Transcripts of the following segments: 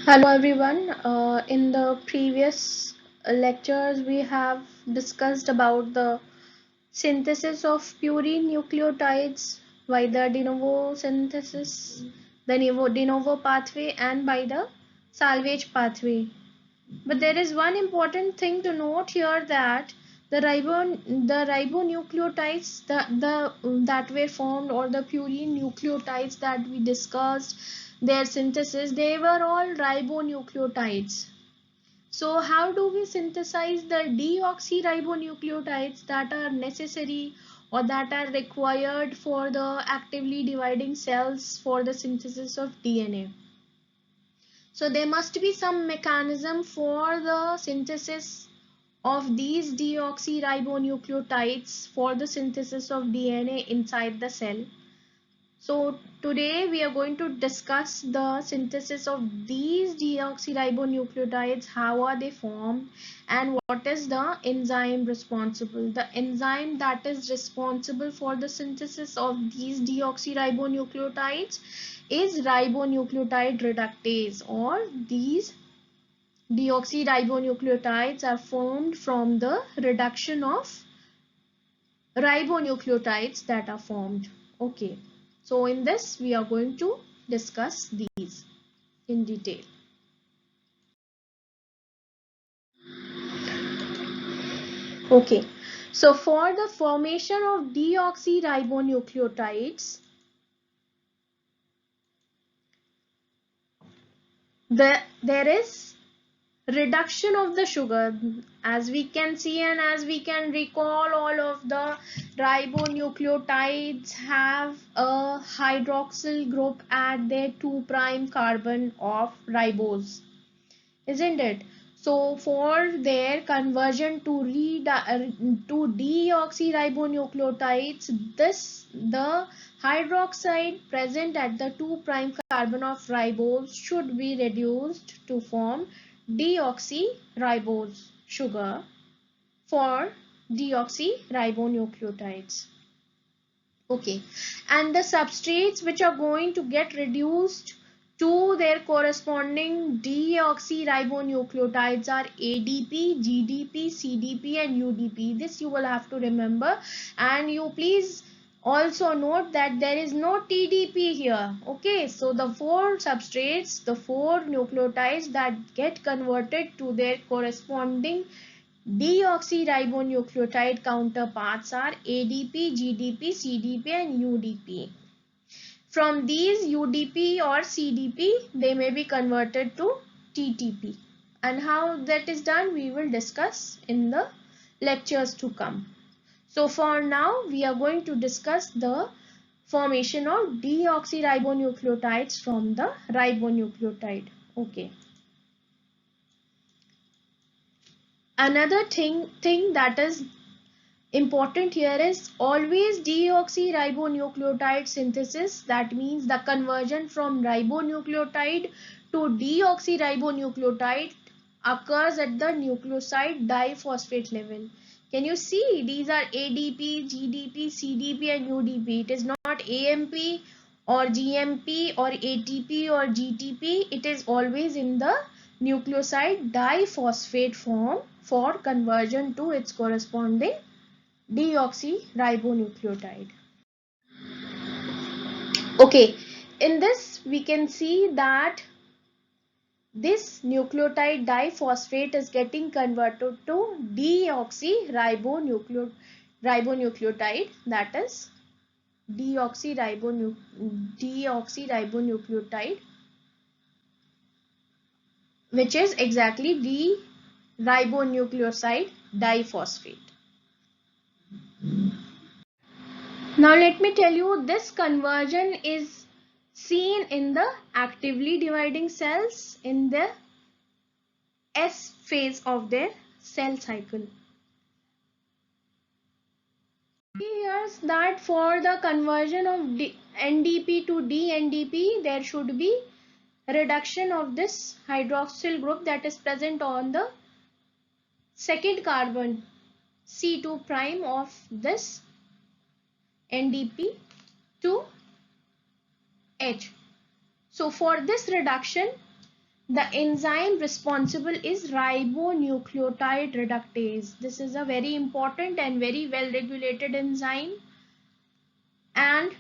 Hello everyone. In the previous lectures, we have discussed about the synthesis of purine nucleotides by the de novo synthesis, the de novo pathway, and by the salvage pathway. But there is one important thing to note here that the ribonucleotides that were formed, or the purine nucleotides that we discussed their synthesis, they were all ribonucleotides. So how do we synthesize the deoxyribonucleotides that are necessary or that are required for the actively dividing cells for the synthesis of DNA? So there must be some mechanism for the synthesis of these deoxyribonucleotides for the synthesis of DNA inside the cell. So today we are going to discuss the synthesis of these deoxyribonucleotides, how are they formed, and what is the enzyme responsible. The enzyme that is responsible for the synthesis of these deoxyribonucleotides is ribonucleotide reductase, or these deoxyribonucleotides are formed from the reduction of ribonucleotides that are formed. Okay, so in this we are going to discuss these in detail. Okay, so for the formation of deoxyribonucleotides, there is reduction of the sugar, as we can see and as we can recall. All of the ribonucleotides have a hydroxyl group at their 2' carbon of ribose, isn't it? So for their conversion to deoxyribonucleotides, the hydroxide present at the 2' carbon of ribose should be reduced to form deoxyribose sugar for deoxyribonucleotides. Okay, and the substrates which are going to get reduced to their corresponding deoxyribonucleotides are ADP, GDP, CDP and UDP. This you will have to remember, and you please also note that there is no TDP here. Okay, so the four substrates, the four nucleotides that get converted to their corresponding deoxyribonucleotide counterparts are ADP, GDP, CDP and UDP. From these UDP or CDP, they may be converted to TTP. And how that is done, we will discuss in the lectures to come. So for now, we are going to discuss the formation of deoxyribonucleotides from the ribonucleotide. Okay. Another thing that is important here is always deoxyribonucleotide synthesis. That means the conversion from ribonucleotide to deoxyribonucleotide occurs at the nucleoside diphosphate level. Can you see these are ADP, GDP, CDP and UDP. It is not AMP or GMP or ATP or GTP. It is always in the nucleoside diphosphate form for conversion to its corresponding deoxyribonucleotide. Okay, in this we can see that this nucleotide diphosphate is getting converted to deoxyribonucleotide, that is deoxyribonucleotide, which is exactly the ribonucleoside diphosphate. Now let me tell you, this conversion is seen in the actively dividing cells in the S phase of their cell cycle. Here's that for the conversion of NDP to DNDP, there should be reduction of this hydroxyl group that is present on the second carbon C2' of this NDP to H. So for this reduction, The enzyme responsible is ribonucleotide reductase. This is a very important and very well regulated enzyme, and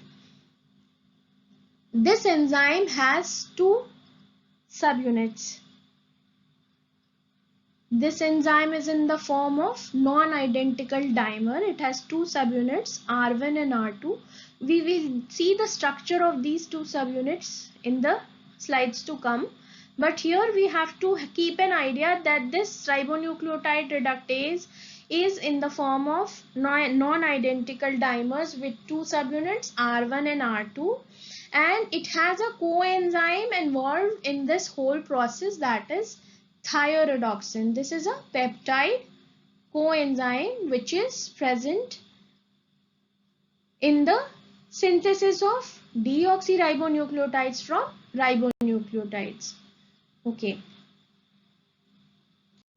this enzyme has two subunits. This enzyme is in the form of non-identical dimer. It has two subunits, R1 and R2. We will see the structure of these two subunits in the slides to come. But here we have to keep an idea that this ribonucleotide reductase is in the form of non-identical dimers with two subunits, R1 and R2. And it has a coenzyme involved in this whole process, that is thioredoxin. This is a peptide coenzyme which is present in the synthesis of deoxyribonucleotides from ribonucleotides. Okay.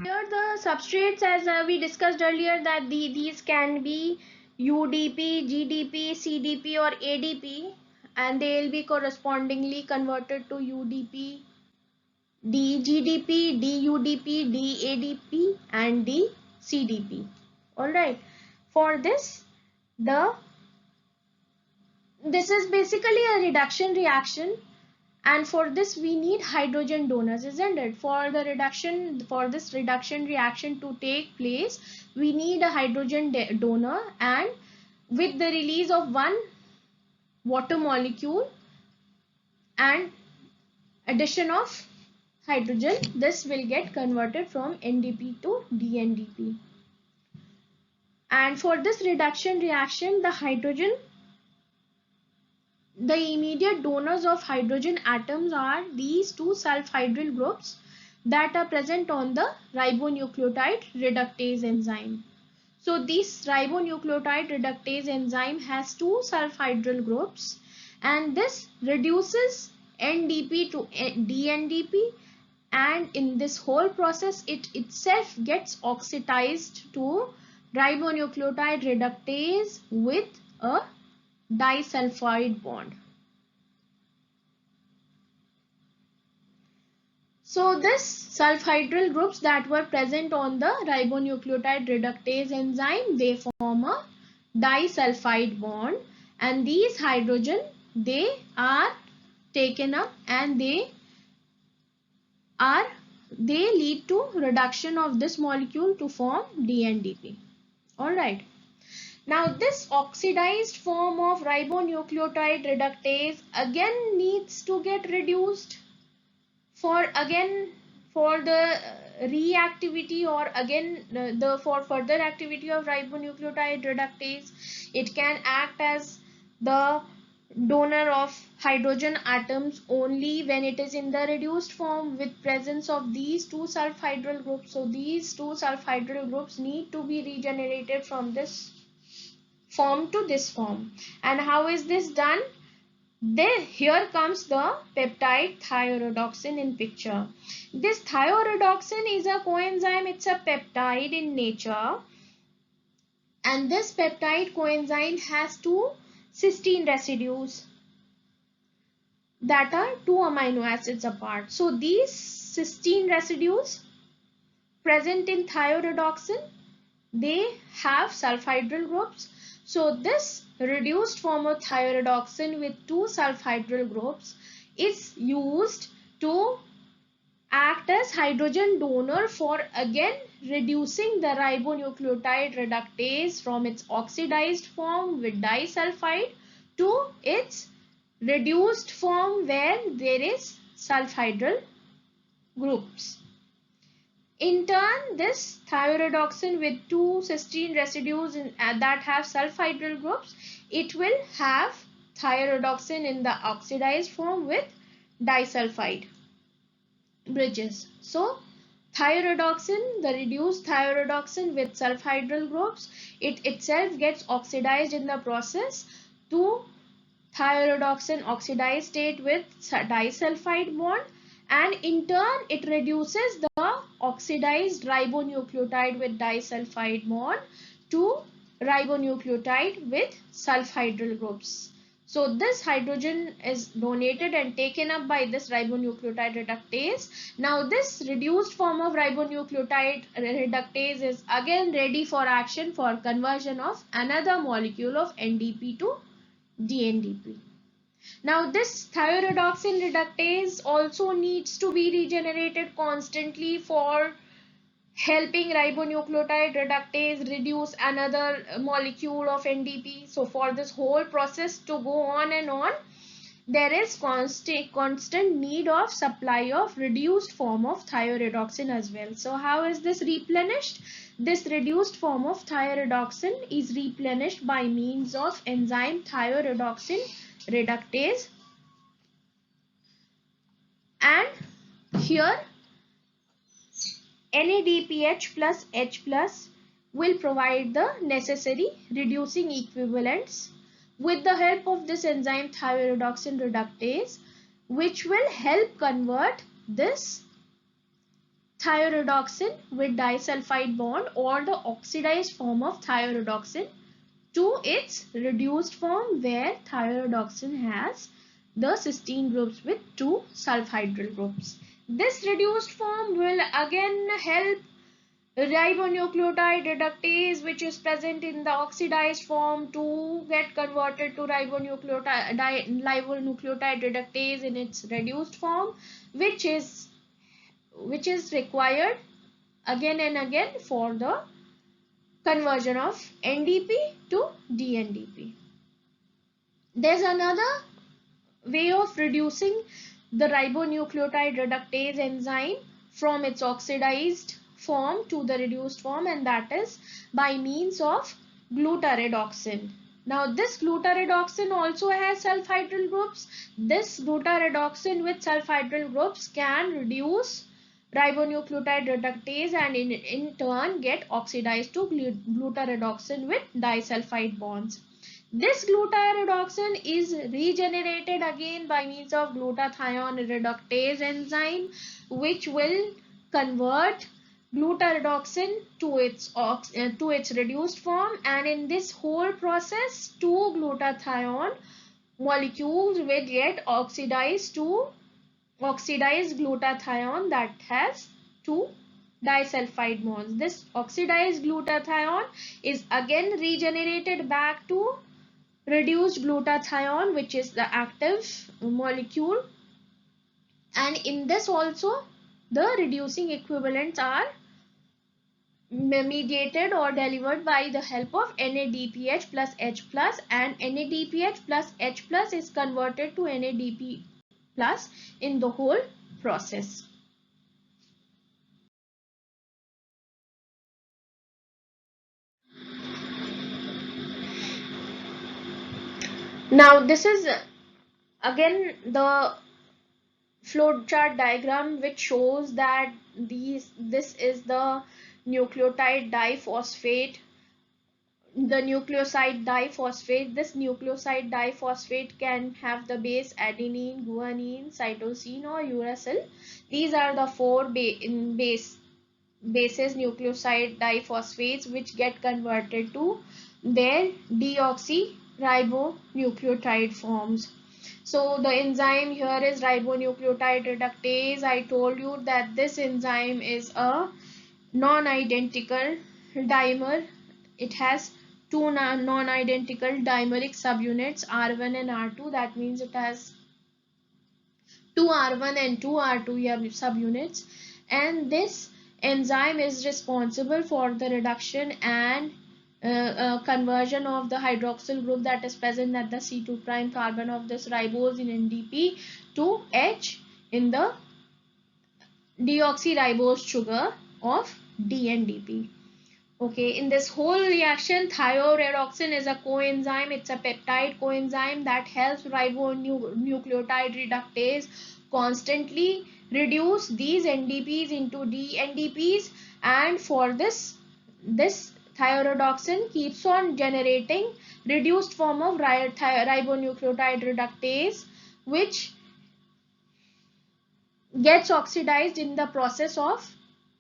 Here the substrates, as we discussed earlier, that these can be UDP, GDP, CDP or ADP, and they will be correspondingly converted to UDP, DGDP, DUDP, DADP and DCDP. Alright, for this this is basically a reduction reaction, and for this we need hydrogen donors, isn't it? For this reduction reaction to take place, we need a hydrogen donor, and with the release of one water molecule and addition of hydrogen, this will get converted from NDP to DNDP. And for this reduction reaction, the immediate donors of hydrogen atoms are these two sulfhydryl groups that are present on the ribonucleotide reductase enzyme. So this ribonucleotide reductase enzyme has two sulfhydryl groups, and this reduces NDP to DNDP, and in this whole process it itself gets oxidized to ribonucleotide reductase with a disulfide bond. So this sulfhydryl groups that were present on the ribonucleotide reductase enzyme, they form a disulfide bond, and these hydrogen, they are taken up and they lead to reduction of this molecule to form DNDP. Alright. Now this oxidized form of ribonucleotide reductase again needs to get reduced for the reactivity, or for further activity of ribonucleotide reductase. It can act as the donor of hydrogen atoms only when it is in the reduced form with presence of these two sulfhydryl groups. So these two sulfhydryl groups need to be regenerated from this form to this form. And how is this done? Here comes the peptide thioredoxin in picture. This thioredoxin is a coenzyme. It's a peptide in nature, and this peptide coenzyme has two cysteine residues that are two amino acids apart. So these cysteine residues present in thioredoxin, they have sulfhydryl groups. So this reduced form of thioredoxin with two sulfhydryl groups is used to act as hydrogen donor for again reducing the ribonucleotide reductase from its oxidized form with disulfide to its reduced form where there is sulfhydryl groups. In turn, this thioredoxin with two cysteine residues that have sulfhydryl groups, it will have thioredoxin in the oxidized form with disulfide bridges. So thioredoxin, the reduced thioredoxin with sulfhydryl groups, it itself gets oxidized in the process to thioredoxin oxidized state with disulfide bond, and in turn it reduces the oxidized ribonucleotide with disulfide bond to ribonucleotide with sulfhydryl groups. So this hydrogen is donated and taken up by this ribonucleotide reductase. Now this reduced form of ribonucleotide reductase is again ready for action for conversion of another molecule of NDP to DNDP. Now this thioredoxin reductase also needs to be regenerated constantly for helping ribonucleotide reductase reduce another molecule of NDP. So for this whole process to go on and on, there is constant need of supply of reduced form of thioredoxin as well. So how is this replenished? This reduced form of thioredoxin is replenished by means of enzyme thioredoxin reductase, and here NADPH plus H plus will provide the necessary reducing equivalents with the help of this enzyme thioredoxin reductase, which will help convert this thioredoxin with disulfide bond or the oxidized form of thioredoxin to its reduced form, where thioredoxin has the cysteine groups with two sulfhydryl groups. This reduced form will again help ribonucleotide reductase, which is present in the oxidized form, to get converted to ribonucleotide reductase in its reduced form, which is required again and again for the conversion of NDP to DNDP. There's another way of reducing the ribonucleotide reductase enzyme from its oxidized form to the reduced form, and that is by means of glutaredoxin. Now this glutaredoxin also has sulfhydryl groups. This glutaredoxin with sulfhydryl groups can reduce ribonucleotide reductase and in turn get oxidized to glutaredoxin with disulfide bonds. This glutaredoxin is regenerated again by means of glutathione reductase enzyme, which will convert glutaredoxin to its reduced form, and in this whole process two glutathione molecules will get oxidized to oxidized glutathione that has two disulfide bonds. This oxidized glutathione is again regenerated back to reduced glutathione, which is the active molecule, and in this also the reducing equivalents are mediated or delivered by the help of NADPH plus H plus, and NADPH plus H plus is converted to NADP plus in the whole process. Now this is again the flowchart diagram which shows that this is the nucleotide diphosphate, the nucleoside diphosphate. This nucleoside diphosphate can have the base adenine, guanine, cytosine or uracil. These are the four bases nucleoside diphosphates which get converted to their deoxyribonucleotide forms. So the enzyme here is ribonucleotide reductase. I told you that this enzyme is a non-identical dimer. It has two non-identical dimeric subunits R1 and R2. That means it has two R1 and two R2 subunits, and this enzyme is responsible for the reduction and conversion of the hydroxyl group that is present at the C2 prime carbon of this ribose in NDP to H in the deoxyribose sugar of DNDP. Okay, in this whole reaction, thioredoxin is a coenzyme. It's a peptide coenzyme that helps ribonucleotide reductase constantly reduce these NDPs into DNDPs, and for this thioredoxin keeps on generating reduced form of ribonucleotide reductase, which gets oxidized in the process of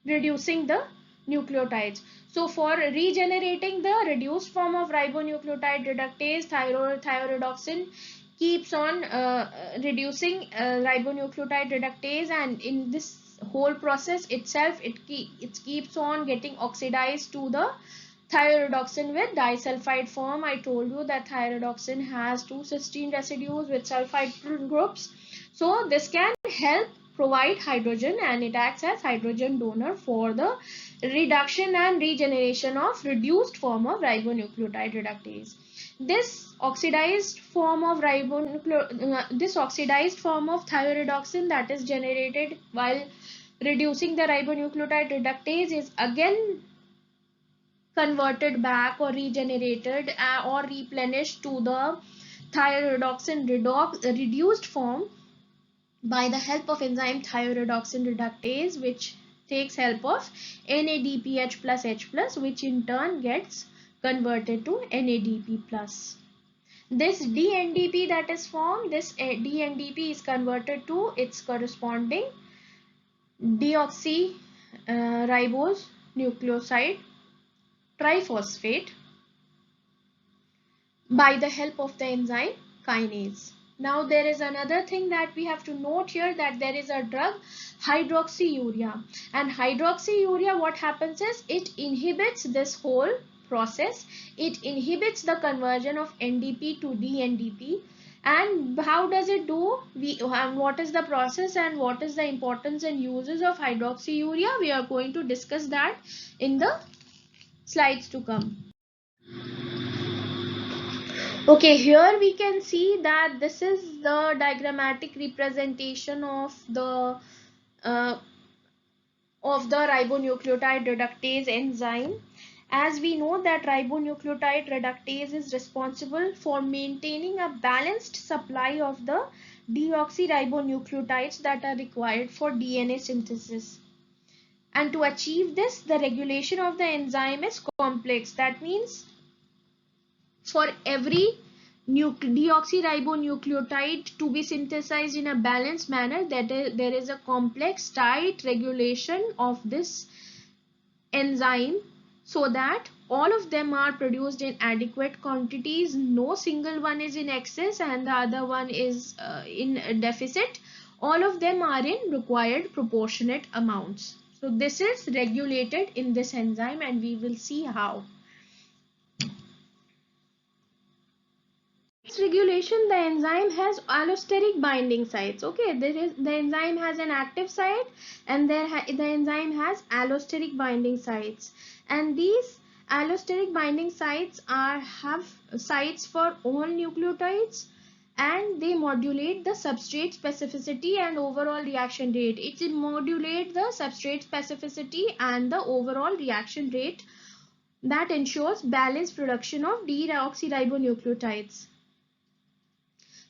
reducing the nucleotides. So for regenerating the reduced form of ribonucleotide reductase, thioredoxin keeps on reducing ribonucleotide reductase, and in this whole process itself it keeps on getting oxidized to the thioredoxin with disulfide form. I told you that thioredoxin has two cysteine residues with sulfide groups. So this can help provide hydrogen, and it acts as hydrogen donor for the reduction and regeneration of reduced form of ribonucleotide reductase. This oxidized form of thioredoxin that is generated while reducing the ribonucleotide reductase is again converted back or regenerated or replenished to the thioredoxin reduced form by the help of enzyme thioredoxin reductase, which takes help of NADPH plus H plus, which in turn gets converted to NADP plus. This DNDP that is formed, this DNDP is converted to its corresponding deoxyribose nucleoside triphosphate by the help of the enzyme kinase. Now there is another thing that we have to note here, that there is a drug hydroxyurea, and hydroxyurea, what happens is it inhibits this whole process. It inhibits the conversion of NDP to DNDP. And how does it do? What is the process and what is the importance and uses of hydroxyurea? We are going to discuss that in the slides to come. Okay, here we can see that this is the diagrammatic representation of the ribonucleotide reductase enzyme. As we know that ribonucleotide reductase is responsible for maintaining a balanced supply of the deoxyribonucleotides that are required for DNA synthesis. And to achieve this, the regulation of the enzyme is complex. That means for every deoxyribonucleotide to be synthesized in a balanced manner, there is a complex tight regulation of this enzyme so that all of them are produced in adequate quantities. No single one is in excess and the other one is in deficit. All of them are in required proportionate amounts. So this is regulated in this enzyme, and we will see how. Regulation, the enzyme has allosteric binding sites. Okay, the enzyme has an active site, and the enzyme has allosteric binding sites, and these allosteric binding sites have sites for all nucleotides, and they modulate the substrate specificity and overall reaction rate. It modulates the substrate specificity and the overall reaction rate that ensures balanced production of deoxyribonucleotides.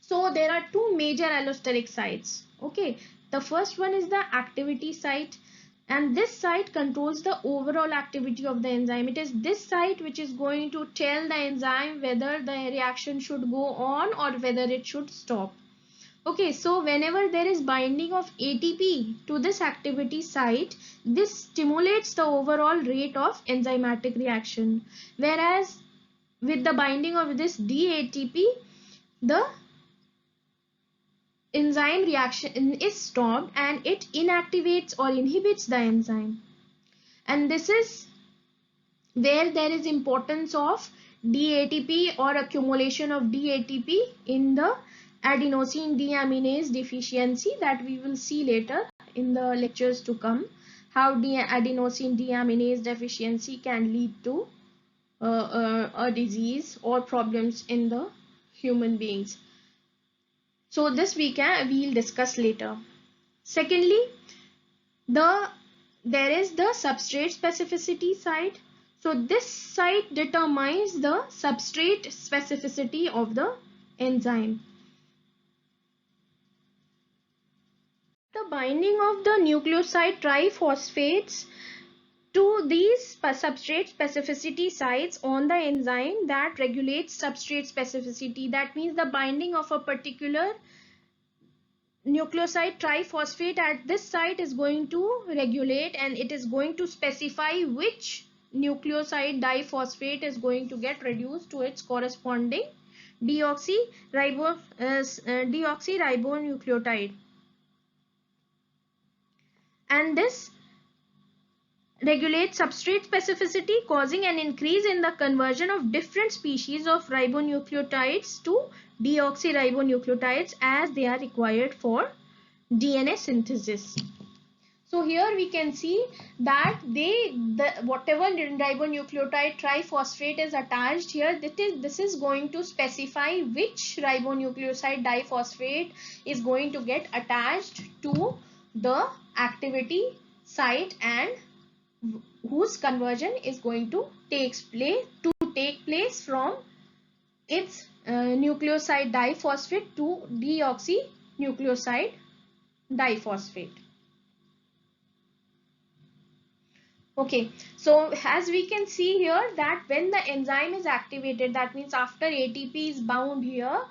So there are two major allosteric sites. Okay, the first one is the activity site, and this site controls the overall activity of the enzyme. It is this site which is going to tell the enzyme whether the reaction should go on or whether it should stop. Okay, so whenever there is binding of ATP to this activity site, this stimulates the overall rate of enzymatic reaction. Whereas with the binding of this DATP, the enzyme reaction is stopped and it inactivates or inhibits the enzyme. And this is where there is importance of DATP or accumulation of DATP in the adenosine deaminase deficiency, that we will see later in the lectures to come, how adenosine deaminase deficiency can lead to a disease or problems in the human beings. So this we'll discuss later. Secondly, there is the substrate specificity site. So this site determines the substrate specificity of the enzyme. The binding of the nucleoside triphosphates to these substrate specificity sites on the enzyme that regulates substrate specificity. That means the binding of a particular nucleoside triphosphate at this site is going to regulate, and it is going to specify which nucleoside diphosphate is going to get reduced to its corresponding deoxyribonucleotide, and this regulates substrate specificity, causing an increase in the conversion of different species of ribonucleotides to deoxyribonucleotides as they are required for DNA synthesis. So here we can see that whatever ribonucleotide triphosphate is attached here, this is going to specify which ribonucleoside diphosphate is going to get attached to the activity site and whose conversion is going to take place from its nucleoside diphosphate to deoxynucleoside diphosphate. Okay, so as we can see here that when the enzyme is activated, that means after ATP is bound here,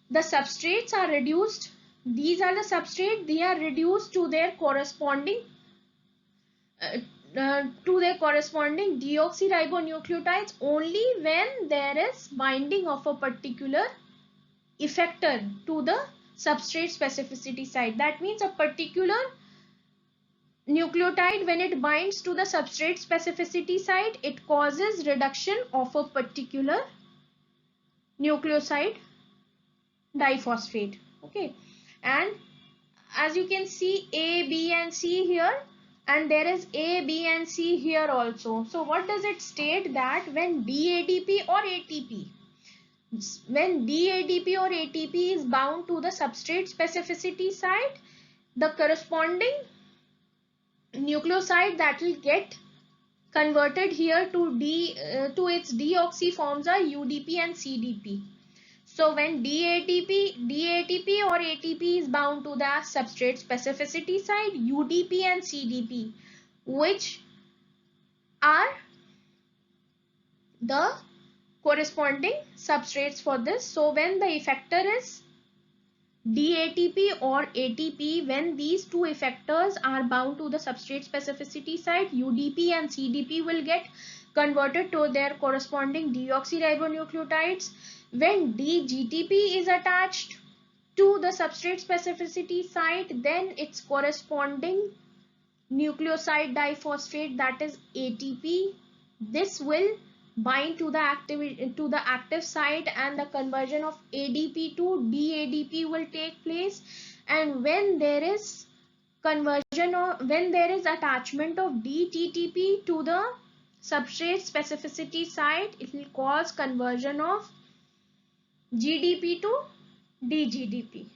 the substrates are reduced. These are the substrate, they are reduced to their corresponding deoxyribonucleotides only when there is binding of a particular effector to the substrate specificity site. That means a particular nucleotide, when it binds to the substrate specificity site, it causes reduction of a particular nucleoside diphosphate. Okay, and as you can see A, B and C here, and there is A, B and C here also. So what does it state? That when DADP or ATP is bound to the substrate specificity site, the corresponding nucleoside that will get converted here to its deoxy forms are UDP and CDP. So when DATP or ATP is bound to the substrate specificity site, UDP and CDP, which are the corresponding substrates for this. So when the effector is DATP or ATP, when these two effectors are bound to the substrate specificity site, UDP and CDP will get converted to their corresponding deoxyribonucleotides. When DGTP is attached to the substrate specificity site, then its corresponding nucleoside diphosphate, that is ATP, this will bind to the active site and the conversion of ADP to DADP will take place. And when there is attachment of DTTP to the substrate specificity site, it will cause conversion of GDP to DGDP.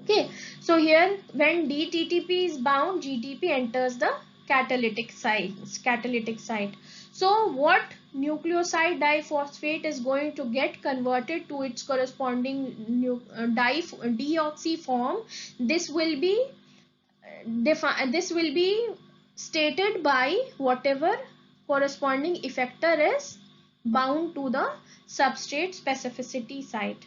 Okay, so here when DTTP is bound, GTP enters the catalytic site. So what nucleoside diphosphate is going to get converted to its corresponding deoxy form? This will be stated by whatever corresponding effector is bound to the substrate specificity site.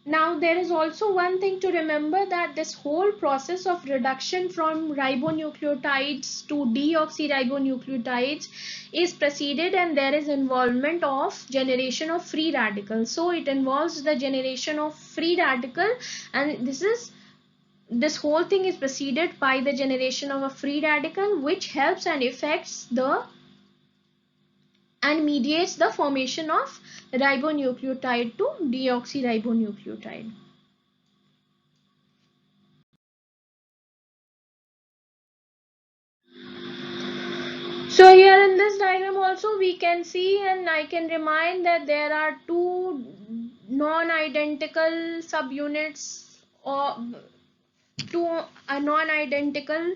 Now there is also one thing to remember, that this whole process of reduction from ribonucleotides to deoxyribonucleotides is preceded and there is involvement of generation of free radicals. So it involves the generation of free radical, and this whole thing is preceded by the generation of a free radical, which helps and affects and mediates the formation of ribonucleotide to deoxyribonucleotide. So here in this diagram also we can see, and I can remind that there are two non-identical subunits or two non-identical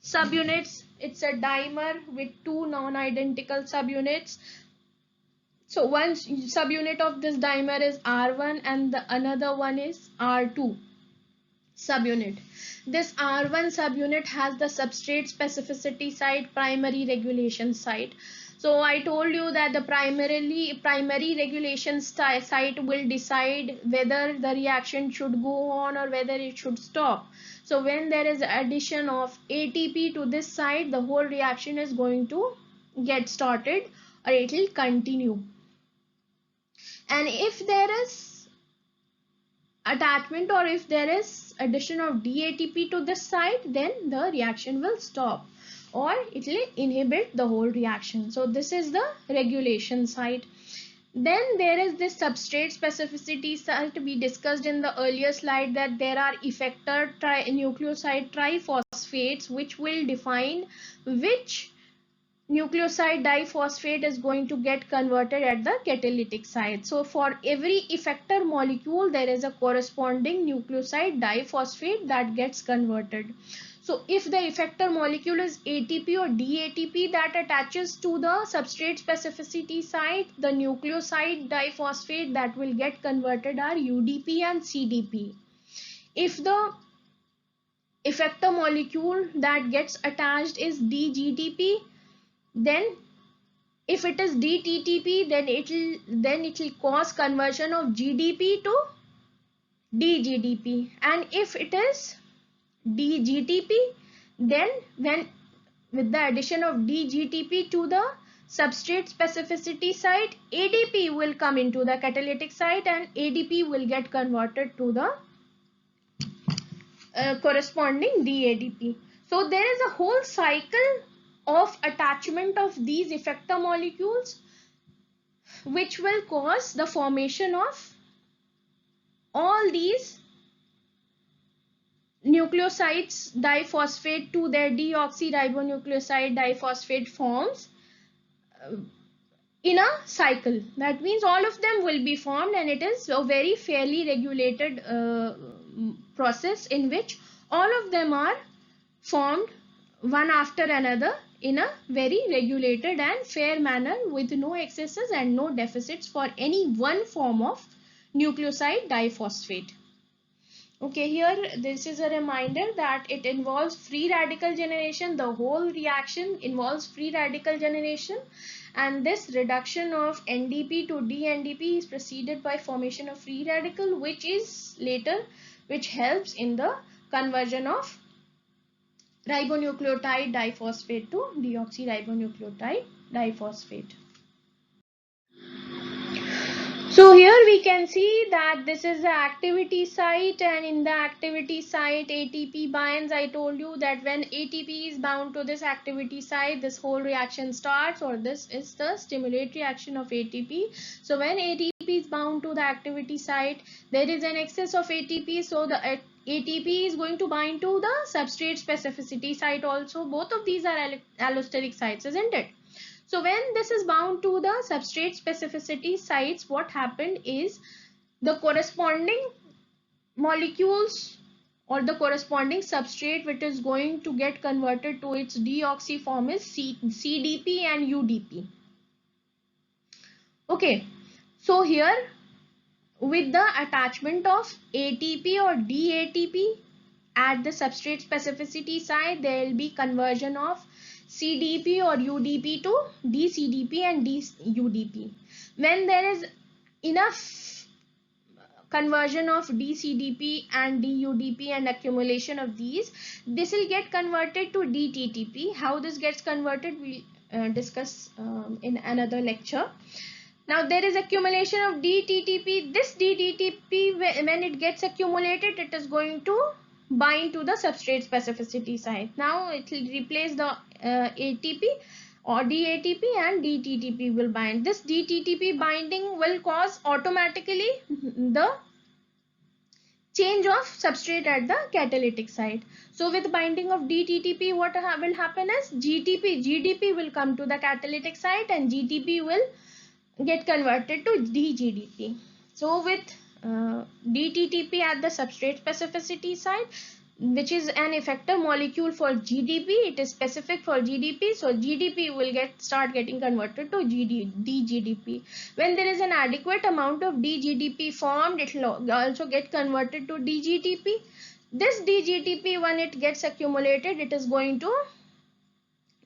subunits. It's a dimer with two non-identical subunits. So one subunit of this dimer is R1 and the another one is R2 subunit. This R1 subunit has the substrate specificity site, primary regulation site. So I told you that the primary regulation site will decide whether the reaction should go on or whether it should stop. So when there is addition of ATP to this site, the whole reaction is going to get started or it will continue. And if there is attachment or if there is addition of DATP to this site, then the reaction will stop or it will inhibit the whole reaction. So this is the regulation site. Then there is this substrate specificity site. We discussed in the earlier slide that there are effector nucleoside triphosphates which will define which nucleoside diphosphate is going to get converted at the catalytic site. So for every effector molecule there is a corresponding nucleoside diphosphate that gets converted. So if the effector molecule is ATP or DATP that attaches to the substrate specificity site, the nucleoside diphosphate that will get converted are UDP and CDP. If the effector molecule that gets attached is DGDP, then if it is DTTP, then it will cause conversion of GDP to DGDP. And if it is DGTP, then when with the addition of DGTP to the substrate specificity site, ADP will come into the catalytic site and ADP will get converted to the corresponding DADP. So there is a whole cycle of attachment of these effector molecules which will cause the formation of all these nucleosides diphosphate to their deoxyribonucleoside diphosphate forms in a cycle. That means all of them will be formed, and it is a very fairly regulated process in which all of them are formed one after another in a very regulated and fair manner with no excesses and no deficits for any one form of nucleoside diphosphate. Okay, here this is a reminder that it involves free radical generation. The whole reaction involves free radical generation, and this reduction of NDP to DNDP is preceded by formation of free radical, which helps in the conversion of ribonucleotide diphosphate to deoxyribonucleotide diphosphate. So here we can see that this is the activity site, and in the activity site ATP binds. I told you that when ATP is bound to this activity site, this whole reaction starts, or this is the stimulatory action of ATP. So when ATP is bound to the activity site, there is an excess of ATP, so the ATP is going to bind to the substrate specificity site also. Both of these are allosteric sites, isn't it? So when this is bound to the substrate specificity sites, what happened is the corresponding molecules or the corresponding substrate which is going to get converted to its deoxy form is CDP and UDP. Okay, so here with the attachment of ATP or DATP at the substrate specificity site, there will be conversion of CDP or UDP to DCDP and DUDP. When there is enough conversion of DCDP and DUDP and accumulation of these, this will get converted to DTTP. How this gets converted, we'll discuss in another lecture. Now there is accumulation of DTTP. This DTTP, when it gets accumulated, it is going to bind to the substrate specificity site. Now it will replace the ATP or DATP, and DTTP will bind. This DTTP binding will cause automatically the change of substrate at the catalytic site. So with binding of DTTP, what will happen is GDP will come to the catalytic site, and GTP will get converted to DGDP. So with DTTP at the substrate specificity site, which is an effector molecule for GDP, it is specific for GDP, so GDP will start getting converted to DGDP. When there is an adequate amount of DGDP formed, it will also get converted to DGDP. This DGDP, when it gets accumulated, it is going to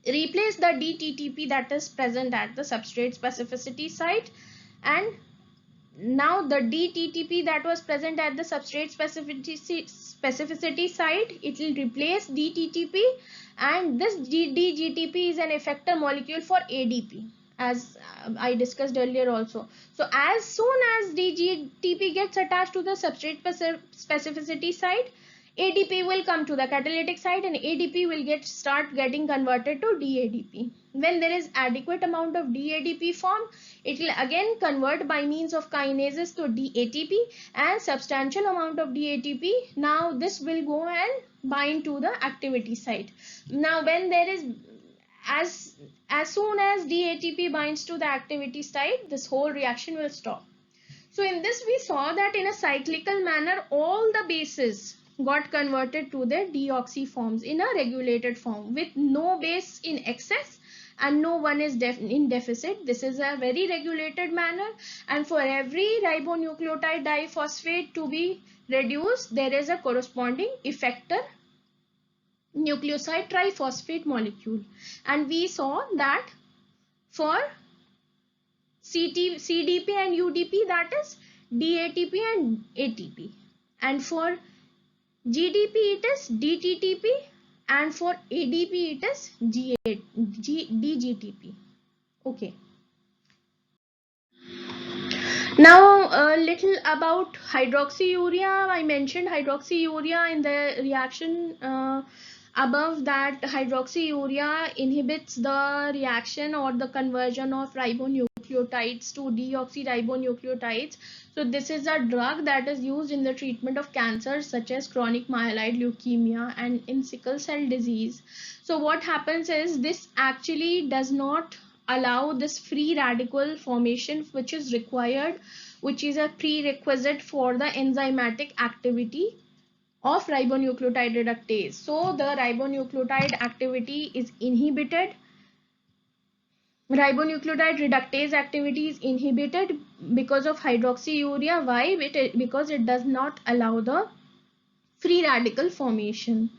replace the DTTP that is present at the substrate specificity site, and now the DTTP that was present at the substrate specificity site, it will replace DTTP, and this DGTP is an effector molecule for ADP, as I discussed earlier also. So as soon as DGTP gets attached to the substrate specificity site, ADP will come to the catalytic site and ADP will start getting converted to DADP. When there is adequate amount of DADP formed, it will again convert by means of kinases to DATP, and substantial amount of DATP, now this will go and bind to the activity site. Now when there is as soon as DATP binds to the activity site, this whole reaction will stop. So in this we saw that in a cyclical manner all the bases got converted to their deoxy forms in a regulated form with no base in excess and no one is in deficit. This is a very regulated manner, and for every ribonucleotide diphosphate to be reduced, there is a corresponding effector nucleoside triphosphate molecule. And we saw that for CDP and UDP, that is DATP and ATP, and for GDP it is DTTP, and for ADP it is DGTP. Okay. Now a little about hydroxyurea. I mentioned hydroxyurea in the reaction above, that hydroxyurea inhibits the reaction or the conversion of ribonucleotides to deoxyribonucleotides. So this is a drug that is used in the treatment of cancers such as chronic myeloid leukemia and in sickle cell disease. So what happens is this actually does not allow this free radical formation which is required, which is a prerequisite for the enzymatic activity of ribonucleotide reductase. So the ribonucleotide activity is inhibited. Ribonucleotide reductase activity is inhibited because of hydroxyurea. Why? Because it does not allow the free radical formation.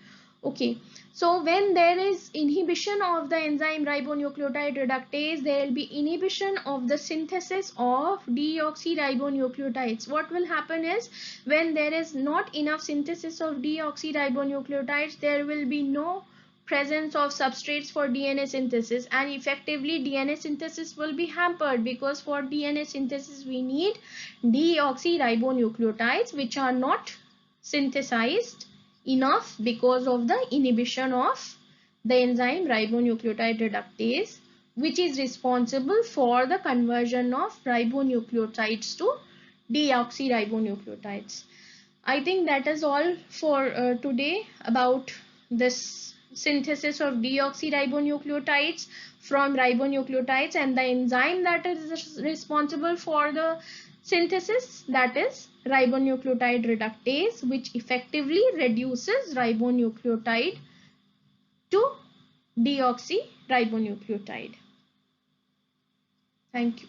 Okay, so when there is inhibition of the enzyme ribonucleotide reductase, there will be inhibition of the synthesis of deoxyribonucleotides. What will happen is, when there is not enough synthesis of deoxyribonucleotides, there will be no presence of substrates for DNA synthesis, and effectively DNA synthesis will be hampered, because for DNA synthesis we need deoxyribonucleotides which are not synthesized enough because of the inhibition of the enzyme ribonucleotide reductase, which is responsible for the conversion of ribonucleotides to deoxyribonucleotides. I think that is all for today about this synthesis of deoxyribonucleotides from ribonucleotides and the enzyme that is responsible for the synthesis, that is ribonucleotide reductase, which effectively reduces ribonucleotide to deoxyribonucleotide. Thank you.